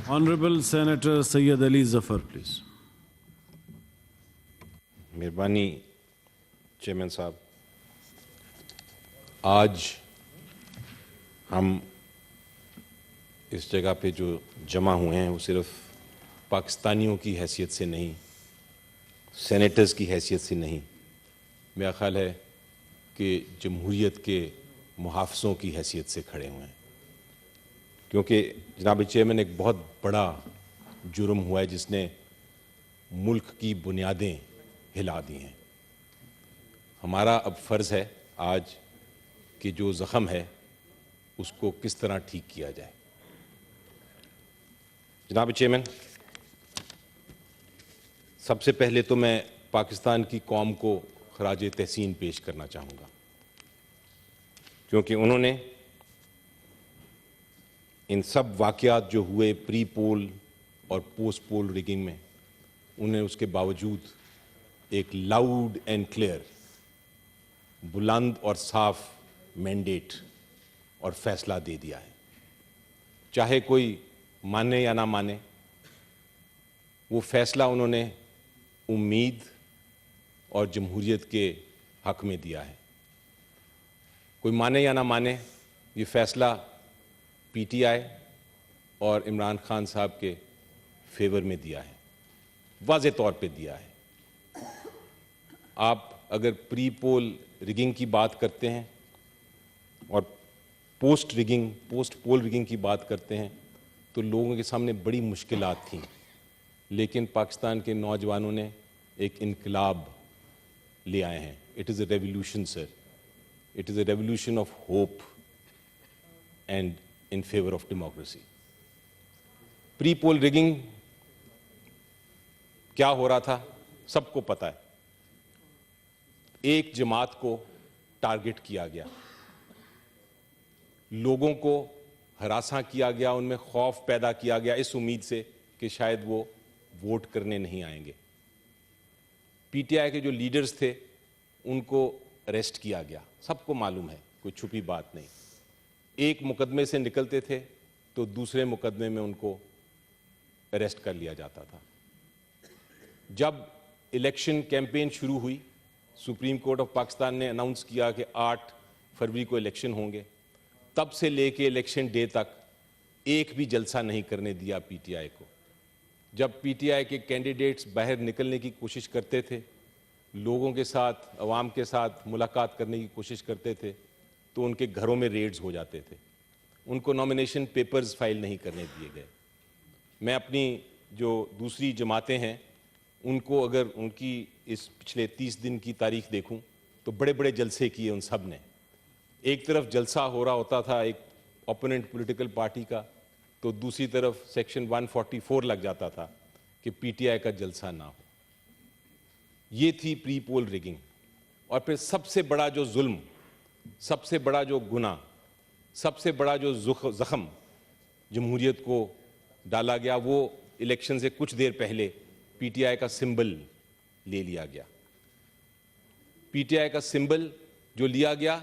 Honorable Senator Syed Ali Zafar, please. मेहरबानी chairman साहब, आज हम इस जगह पे जो जमा हुए हैं वो सिर्फ पाकिस्तानियों की हैसियत से नहीं, सेनेटर्स की हैसियत से नहीं, मेरा ख्याल है कि जमहूरियत के मुहाफ़िज़ों की हैसियत से खड़े हुए हैं। क्योंकि जनाब चेयरमैन, एक बहुत बड़ा जुर्म हुआ है जिसने मुल्क की बुनियादें हिला दी हैं। हमारा अब फ़र्ज़ है आज कि जो ज़ख़म है उसको किस तरह ठीक किया जाए। जनाब चेयरमैन, सबसे पहले तो मैं पाकिस्तान की कौम को ख़राज तहसीन पेश करना चाहूँगा, क्योंकि उन्होंने इन सब वाक़यात जो हुए प्री पोल और पोस्ट पोल रिगिंग में, उन्हें उसके बावजूद एक लाउड एंड क्लियर, बुलंद और साफ मैंडेट और फैसला दे दिया है। चाहे कोई माने या ना माने, वो फैसला उन्होंने उम्मीद और जमहूरियत के हक में दिया है। कोई माने या ना माने, ये फैसला पीटीआई और इमरान खान साहब के फेवर में दिया है, वाज़े तौर पे दिया है। आप अगर प्री पोल रिगिंग की बात करते हैं और पोस्ट पोल रिगिंग की बात करते हैं तो लोगों के सामने बड़ी मुश्किलात थीं, लेकिन पाकिस्तान के नौजवानों ने एक इनकलाब ले आए हैं। It is a revolution sir, it is a revolution of hope and in favour of democracy. Pre poll rigging क्या हो रहा था सबको पता है। एक जमात को टारगेट किया गया, लोगों को हरासा किया गया, उनमें खौफ पैदा किया गया इस उम्मीद से कि शायद वो वोट करने नहीं आएंगे। पीटीआई के जो लीडर्स थे उनको अरेस्ट किया गया, सबको मालूम है, कोई छुपी बात नहीं। एक मुकदमे से निकलते थे तो दूसरे मुकदमे में उनको अरेस्ट कर लिया जाता था। जब इलेक्शन कैंपेन शुरू हुई, सुप्रीम कोर्ट ऑफ पाकिस्तान ने अनाउंस किया कि 8 फरवरी को इलेक्शन होंगे, तब से लेके इलेक्शन डे तक एक भी जलसा नहीं करने दिया पीटीआई को। जब पीटीआई के कैंडिडेट्स बाहर निकलने की कोशिश करते थे, लोगों के साथ, अवाम के साथ मुलाकात करने की कोशिश करते थे, तो उनके घरों में रेड्स हो जाते थे, उनको नॉमिनेशन पेपर्स फाइल नहीं करने दिए गए। मैं अपनी जो दूसरी जमातें हैं उनको अगर उनकी इस पिछले 30 दिन की तारीख देखूं तो बड़े बड़े जलसे किए उन सब ने। एक तरफ जलसा हो रहा होता था एक ओपोनेंट पॉलिटिकल पार्टी का, तो दूसरी तरफ सेक्शन 144 लग जाता था कि पीटीआई का जलसा ना हो। ये थी प्री पोल रिगिंग। और फिर सबसे बड़ा जो जुल्म, सबसे बड़ा जो गुनाह, सबसे बड़ा जो ज़ख़म जमहूरियत को डाला गया, वो इलेक्शन से कुछ देर पहले पीटीआई का सिंबल ले लिया गया। पीटीआई का सिंबल जो लिया गया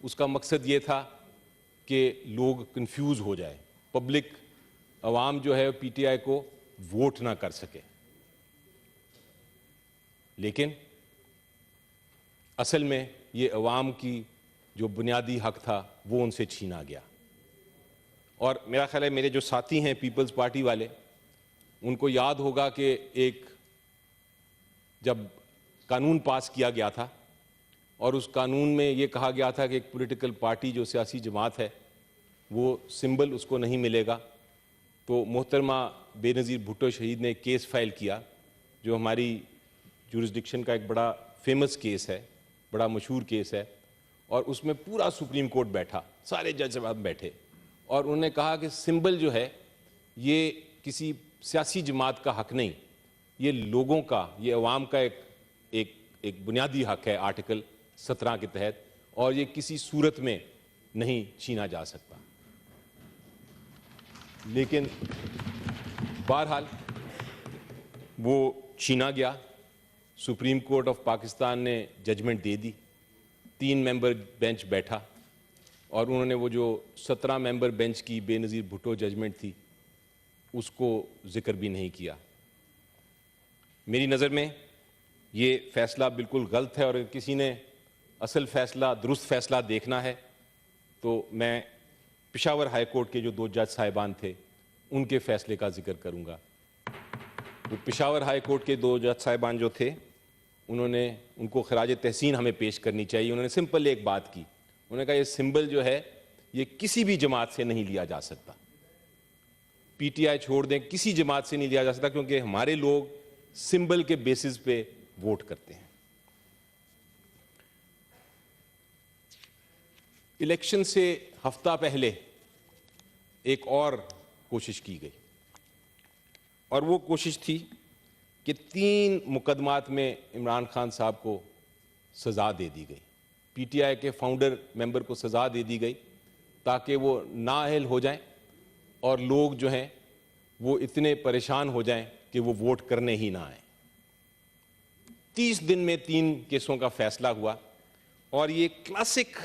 उसका मकसद ये था कि लोग कंफ्यूज हो जाए, पब्लिक, अवाम जो है पीटीआई को वोट ना कर सके। लेकिन असल में ये अवाम की जो बुनियादी हक था वो उनसे छीना गया। और मेरा ख्याल है मेरे जो साथी हैं पीपल्स पार्टी वाले, उनको याद होगा कि एक जब कानून पास किया गया था और उस कानून में ये कहा गया था कि एक पॉलिटिकल पार्टी जो सियासी जमात है वो सिंबल उसको नहीं मिलेगा, तो मोहतरमा बेनज़ीर भुट्टो शहीद ने एक केस फाइल किया जो हमारी जुरिस्डिक्शन का एक बड़ा फेमस केस है, बड़ा मशहूर केस है। और उसमें पूरा सुप्रीम कोर्ट बैठा, सारे जज साहब बैठे, और उन्होंने कहा कि सिंबल जो है ये किसी सियासी जमात का हक नहीं, ये लोगों का, ये अवाम का एक बुनियादी हक है आर्टिकल 17 के तहत, और ये किसी सूरत में नहीं छीना जा सकता। लेकिन बहरहाल वो छीना गया। सुप्रीम कोर्ट ऑफ पाकिस्तान ने जजमेंट दे दी, 3 मेंबर बेंच बैठा और उन्होंने वो जो 17 मेंबर बेंच की बेनज़ीर भुट्टो जजमेंट थी उसको जिक्र भी नहीं किया। मेरी नज़र में ये फैसला बिल्कुल गलत है और अगर किसी ने असल फैसला, दुरुस्त फैसला देखना है तो मैं पेशावर हाई कोर्ट के जो 2 जज साहिबान थे उनके फैसले का जिक्र करूंगा। वो पेशावर हाई कोर्ट के 2 जज साहिबान जो थे उनको खराज तहसीन हमें पेश करनी चाहिए। उन्होंने सिंपल एक बात की, उन्होंने कहा ये सिंबल जो है ये किसी भी जमात से नहीं लिया जा सकता, पीटीआई छोड़ दें, किसी जमात से नहीं लिया जा सकता क्योंकि हमारे लोग सिंबल के बेसिस पे वोट करते हैं। इलेक्शन से हफ्ता पहले एक और कोशिश की गई और वो कोशिश थी कि 3 मुकदमात में इमरान खान साहब को सज़ा दे दी गई, पीटीआई के फाउंडर मेंबर को सज़ा दे दी गई ताकि वो नाअहल हो जाएं और लोग जो हैं वो इतने परेशान हो जाएं कि वो वोट करने ही ना आए। 30 दिन में 3 केसों का फैसला हुआ और ये क्लासिक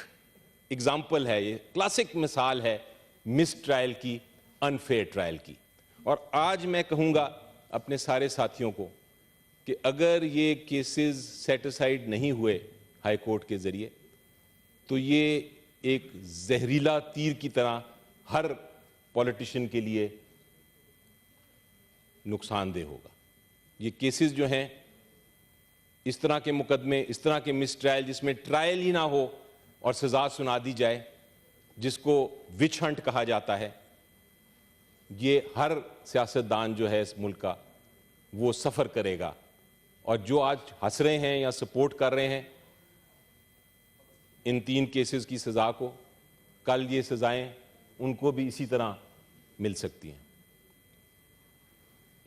एग्जाम्पल है, ये क्लासिक मिसाल है मिस ट्रायल की, अनफेयर ट्रायल की। और आज मैं कहूँगा अपने सारे साथियों को कि अगर ये केसेस सेटिसाइड नहीं हुए हाई कोर्ट के ज़रिए तो ये एक जहरीला तीर की तरह हर पॉलिटिशियन के लिए नुकसानदेह होगा। ये केसेस जो हैं, इस तरह के मुकदमे, इस तरह के मिस ट्रायल जिसमें ट्रायल ही ना हो और सज़ा सुना दी जाए, जिसको विच हंट कहा जाता है, ये हर सियासतदान जो है इस मुल्क का वो सफ़र करेगा। और जो आज हंस रहे हैं या सपोर्ट कर रहे हैं इन 3 केसेस की सज़ा को, कल ये सज़ाएं उनको भी इसी तरह मिल सकती हैं।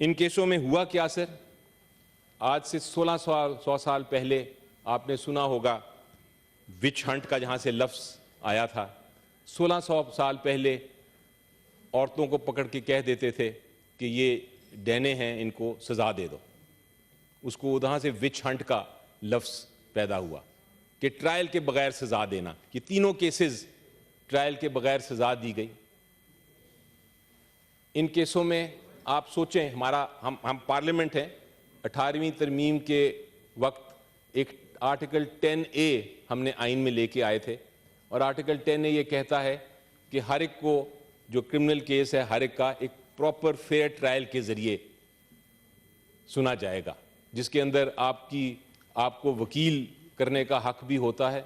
इन केसों में हुआ क्या सर? आज से 100 साल पहले आपने सुना होगा विच हंट का जहां से लफ्ज़ आया था। 1600 साल पहले औरतों को पकड़ के कह देते थे कि ये डैने हैं, इनको सज़ा दे दो। उसको वहाँ से विच हंट का लफ्ज़ पैदा हुआ कि ट्रायल के बगैर सज़ा देना। ये तीनों केसेस ट्रायल के बगैर सज़ा दी गई। इन केसों में आप सोचें, हम पार्लियामेंट हैं, 18वीं तरमीम के वक्त एक आर्टिकल 10A हमने आइन में लेके आए थे और आर्टिकल 10A ये कहता है कि हर एक को जो क्रिमिनल केस है हर एक का एक प्रॉपर फेयर ट्रायल के ज़रिए सुना जाएगा, जिसके अंदर आपको वकील करने का हक भी होता है,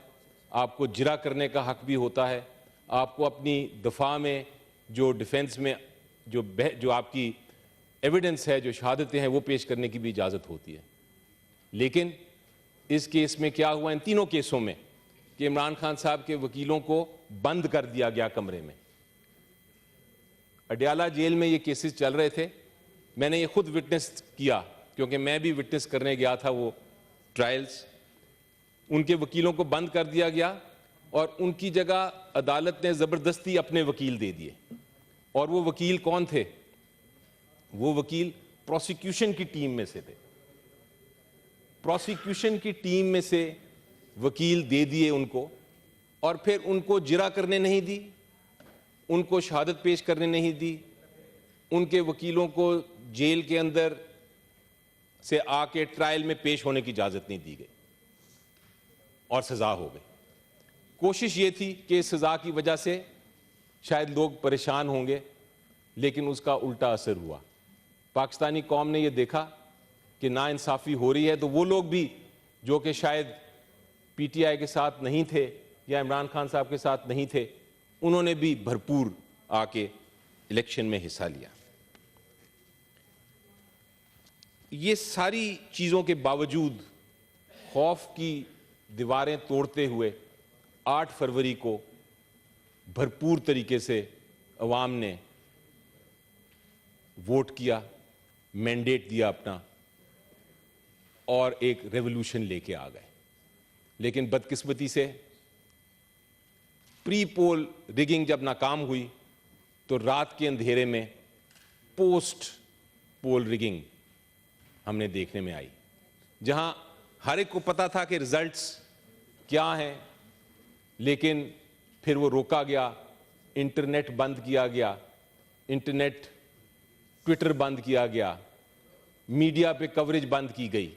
आपको जिरा करने का हक भी होता है, आपको अपनी दफा में जो डिफेंस में जो आपकी एविडेंस है, जो शहादतें हैं, वो पेश करने की भी इजाज़त होती है। लेकिन इस केस में क्या हुआ, इन तीनों केसों में, कि इमरान खान साहब के वकीलों को बंद कर दिया गया कमरे में। अडयाला जेल में ये केसेस चल रहे थे, मैंने ये खुद विटनेस किया क्योंकि मैं भी विटनेस करने गया था वो ट्रायल्स। उनके वकीलों को बंद कर दिया गया और उनकी जगह अदालत ने ज़बरदस्ती अपने वकील दे दिए। और वो वकील कौन थे? वो वकील प्रोसिक्यूशन की टीम में से थे। प्रोसिक्यूशन की टीम में से वकील दे दिए उनको और फिर उनको जिरा करने नहीं दी, उनको शहादत पेश करने नहीं दी, उनके वकीलों को जेल के अंदर से आके ट्रायल में पेश होने की इजाज़त नहीं दी गई और सज़ा हो गई। कोशिश ये थी कि सज़ा की वजह से शायद लोग परेशान होंगे, लेकिन उसका उल्टा असर हुआ। पाकिस्तानी कौम ने ये देखा कि नाइंसाफ़ी हो रही है, तो वो लोग भी जो कि शायद पीटीआई के साथ नहीं थे या इमरान खान साहब के साथ नहीं थे, उन्होंने भी भरपूर आके इलेक्शन में हिस्सा लिया। ये सारी चीज़ों के बावजूद खौफ की दीवारें तोड़ते हुए 8 फरवरी को भरपूर तरीके से अवाम ने वोट किया, मैंडेट दिया अपना और एक रेवोल्यूशन लेके आ गए। लेकिन बदकिस्मती से प्री पोल रिगिंग जब नाकाम हुई तो रात के अंधेरे में पोस्ट पोल रिगिंग हमने देखने में आई, जहां हर एक को पता था कि रिजल्ट्स क्या हैं, लेकिन फिर वो रोका गया, इंटरनेट बंद किया गया, इंटरनेट ट्विटर बंद किया गया, मीडिया पे कवरेज बंद की गई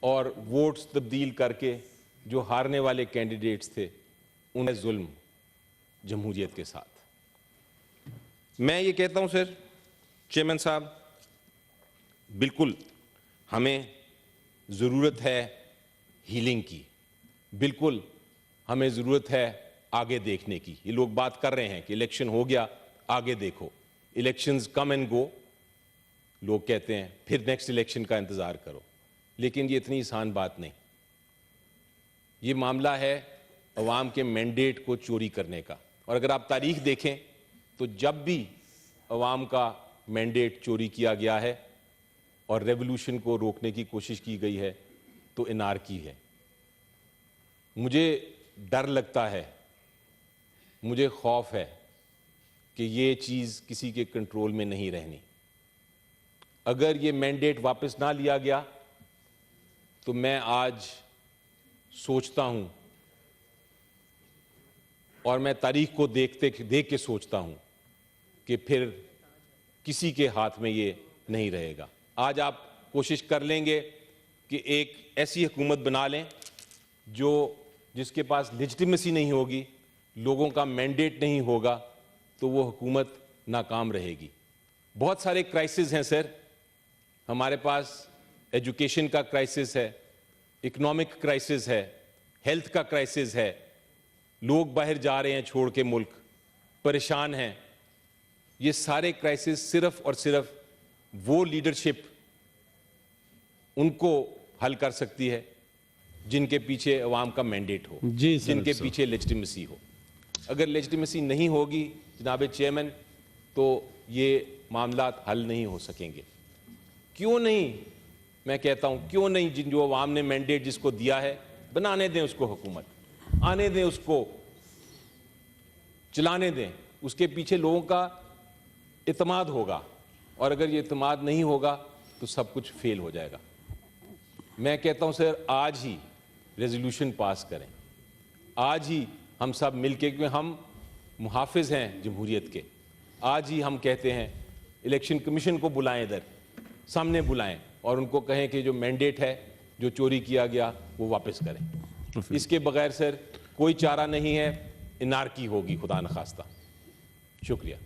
और वोट्स तब्दील करके जो हारने वाले कैंडिडेट्स थे उन्हें जुल्म जमहूरियत के साथ। मैं ये कहता हूं सर चेयरमैन साहब, बिल्कुल हमें ज़रूरत है हीलिंग की, बिल्कुल हमें ज़रूरत है आगे देखने की। ये लोग बात कर रहे हैं कि इलेक्शन हो गया आगे देखो, इलेक्शंस कम एंड गो, लोग कहते हैं फिर नेक्स्ट इलेक्शन का इंतज़ार करो, लेकिन ये इतनी आसान बात नहीं। ये मामला है अवाम के मैंडेट को चोरी करने का, और अगर आप तारीख देखें तो जब भी अवाम का मैंडेट चोरी किया गया है और रेवोल्यूशन को रोकने की कोशिश की गई है तो एनार्की है। मुझे डर लगता है, मुझे खौफ है कि ये चीज़ किसी के कंट्रोल में नहीं रहनी। अगर ये मैंडेट वापस ना लिया गया तो मैं आज सोचता हूं और मैं तारीख को देख के सोचता हूं कि फिर किसी के हाथ में ये नहीं रहेगा। आज आप कोशिश कर लेंगे कि एक ऐसी हुकूमत बना लें जिसके पास लेजिटिमेसी नहीं होगी, लोगों का मैंडेट नहीं होगा, तो वो हुकूमत नाकाम रहेगी। बहुत सारे क्राइसिस हैं सर, हमारे पास एजुकेशन का क्राइसिस है, इकोनॉमिक क्राइसिस है, हेल्थ का क्राइसिस है, लोग बाहर जा रहे हैं छोड़ के मुल्क, परेशान हैं। ये सारे क्राइसिस सिर्फ और सिर्फ वो लीडरशिप उनको हल कर सकती है जिनके पीछे अवाम का मैंडेट हो, जिनके पीछे लेजिटिमेसी हो। अगर लेजिटिमेसी नहीं होगी जनाब चेयरमैन तो ये मामलात हल नहीं हो सकेंगे। क्यों नहीं, मैं कहता हूं क्यों नहीं, जो अवाम ने मैंडेट जिसको दिया है बनाने दें उसको हुकूमत, आने दें उसको, चलाने दें, उसके पीछे लोगों का इत्मीनान होगा, और अगर ये इत्मीनान नहीं होगा तो सब कुछ फेल हो जाएगा। मैं कहता हूं सर आज ही रेजोल्यूशन पास करें, आज ही हम सब मिलके, क्योंकि हम मुहाफिज हैं जमहूरियत के, आज ही हम कहते हैं इलेक्शन कमीशन को बुलाएं, इधर सामने बुलाएं और उनको कहें कि जो मैंडेट है जो चोरी किया गया वो वापस करें। इसके बगैर सर कोई चारा नहीं है, इनारकी होगी खुदा न खास्ता। शुक्रिया।